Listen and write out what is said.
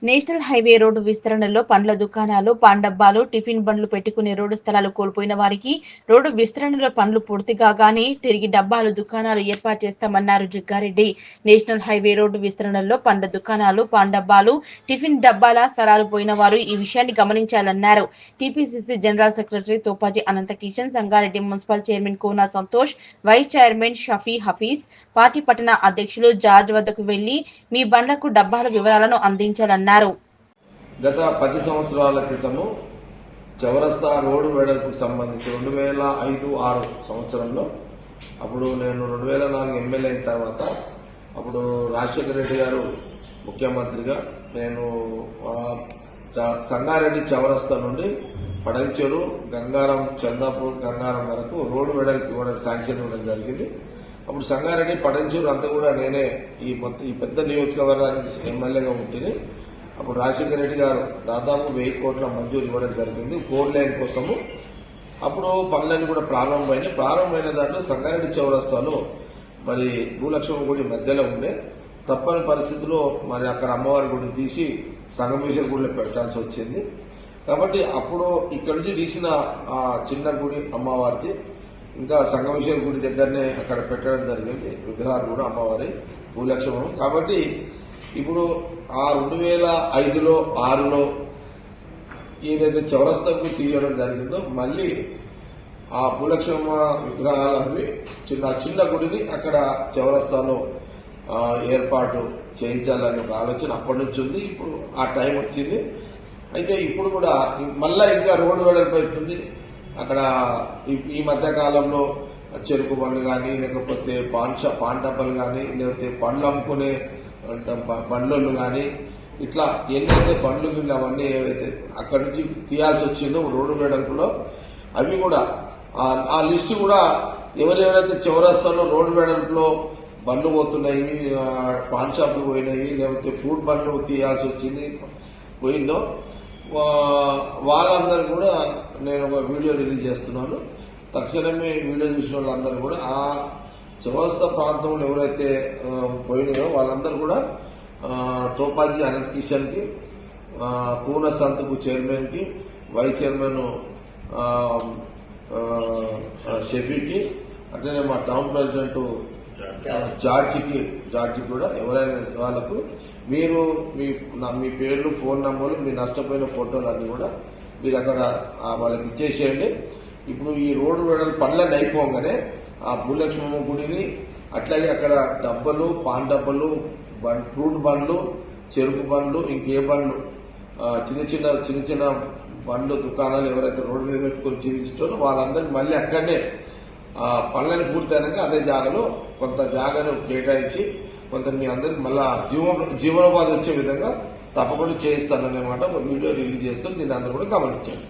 National highway road విస్తరణలో పండ్ల దుకాణాలు, పాన్ డబ్బాలు, టిఫిన్ బండ్లు పెట్టుకునే రోడ్డు స్థలాలు కోల్పోయిన వారికి రోడ్డు విస్తరణలో పనులు పూర్తి కాగానే తిరిగి డబ్బాలు, దుకాణాలు ఏర్పాటు చేస్తామన్నారు జగ్గారెడ్డి. నేషనల్ హైవే రోడ్డు విస్తరణలో పండ్ల దుకాణాలు, పాన్ డబ్బాలు, టిఫిన్ డబ్బాల స్థలాలు పోయిన వారు ఈ విషయాన్ని గమనించాలన్నారు. TPCC general secretary Topaji Ananthakishan, Sangareddy municipal chairman Kona Santosh, vice chairman Shafi Hafeez, party పట్టణ అధ్యక్షులు జార్జ్ వద్దకు వెళ్లి మీ బండ్లకు డబ్బాల వివరాలను అందించాలన్నారు. గత 10 సంవత్సరాల క్రితము చౌరస్తా రోడ్డు వెడల్పుకు సంబంధించి 2005-6 సంవత్సరంలో అప్పుడు నేను 2004 ఎమ్మెల్యే అయిన తర్వాత అప్పుడు రాజశేఖర రెడ్డి గారు ముఖ్యమంత్రిగా నేను సంగారెడ్డి చౌరస్తా నుండి పడంచెరు, గంగారం, చందాపూర్, గంగారం వరకు రోడ్డు వెడల్పు ఇవ్వడం శాంక్షన్ ఇవ్వడం జరిగింది. అప్పుడు సంగారెడ్డి, పడంచెరు అంతా కూడా నేనే ఈ పెద్ద నియోజకవర్గానికి ఎమ్మెల్యేగా ఉంటుంది. అప్పుడు రాజశేఖర రెడ్డి గారు దాదాపు 1000 కోట్ల మంజూరు ఇవ్వడం జరిగింది 4 లైన్ కోసము. అప్పుడు పనులన్నీ కూడా ప్రారంభమైన దాంట్లో సంగారెడ్డి చౌరస్తాలో మరి భూలక్ష్మి గుడి మధ్యలో ఉండే తప్పని పరిస్థితిలో మరి అక్కడ అమ్మవారి గుడిని తీసి సంగమేశ్వర గుడిలో పెట్టాల్సి వచ్చింది. కాబట్టి అప్పుడు ఇక్కడ నుంచి తీసిన ఆ చిన్న గుడి అమ్మవారిది ఇంకా సంగమేశ్వర గుడి దగ్గరనే అక్కడ పెట్టడం జరిగింది విగ్రహాలు కూడా అమ్మవారి భూలక్ష్మి. కాబట్టి ఇప్పుడు ఆ 2005లో 6లో ఏదైతే చౌరస్తాకు తీయడం జరిగిందో మళ్ళీ ఆ భూలక్ష్మమ్మ విగ్రహాలు అవి చిన్న గుడిని అక్కడ చౌరస్తాలో ఏర్పాటు చేయించాలని ఒక ఆలోచన అప్పటి నుంచి ఉంది. ఇప్పుడు ఆ టైం వచ్చింది. అయితే ఇప్పుడు కూడా మళ్ళా ఇంకా రోడ్డు వెడల్పు అవుతుంది. అక్కడ ఈ మధ్య కాలంలో చెరుకు బండ్లు కానీ లేకపోతే పాన్ డబ్బాలు కానీ లేకపోతే పండ్లు అమ్ముకునే బండ్లు కానీ ఇట్లా ఎన్నైతే బండ్లు గిన్నె అవన్నీ ఏవైతే అక్కడి నుంచి తీయాల్సి వచ్చిందో రోడ్డు వెడల్పులో అవి కూడా ఆ లిస్టు కూడా ఎవరెవరైతే చౌరస్తాలో రోడ్డు వెడల్పులో బండ్లు పోతున్నాయి, పాన్ షాపులు పోయినాయి, లేకపోతే ఫ్రూట్ బండ్లు తీయాల్సి వచ్చింది పోయిందో వాళ్ళందరూ కూడా నేను ఒక వీడియో రిలీజ్ చేస్తున్నాను. తక్షణమే వీడియో చూసిన వాళ్ళందరూ కూడా ఆ చౌరస్తా ప్రాంతంలో ఎవరైతే పోయినాయో వాళ్ళందరూ కూడా తోపాజీ అనంతకిషన్ కి, పూర్ణ సంతకు చైర్మన్ కి, వైస్ చైర్మన్ షఫీకి, అట్లనే మా టౌన్ ప్రెసిడెంట్ జార్జి కూడా ఎవరైనా వాళ్ళకు మీరు మీ పేర్లు, ఫోన్ నంబర్లు, మీ నష్టపోయిన ఫోటోలు అన్ని కూడా మీరు అక్కడ వాళ్ళకి ఇచ్చేసేయండి. ఇప్పుడు ఈ రోడ్డు వెడల్పు పనులన్నీ అయిపోగానే ఆ భూలక్ష్మమ్మ గుడిని అట్లాగే అక్కడ డబ్బలు, పాన్ డబ్బలు, ఫ్రూట్ బండ్లు, చెరుకు బండ్లు, ఇంకే బండ్లు చిన్న చిన్న బండ్లు దుకాణాలు ఎవరైతే రోడ్డు మీద పెట్టుకుని జీవించారో వాళ్ళందరికీ మళ్ళీ అక్కడనే పనులను పూర్తయినాక అదే జాగాలో కొంత జాగాను కేటాయించి కొంత మీ అందరికి మళ్ళా జీవనోపాధి వచ్చే విధంగా తప్పకుండా చేయిస్తానన్నమాట ఒక వీడియో రిలీజ్ చేస్తూ దీన్ని అందరూ కూడా గమనించండి.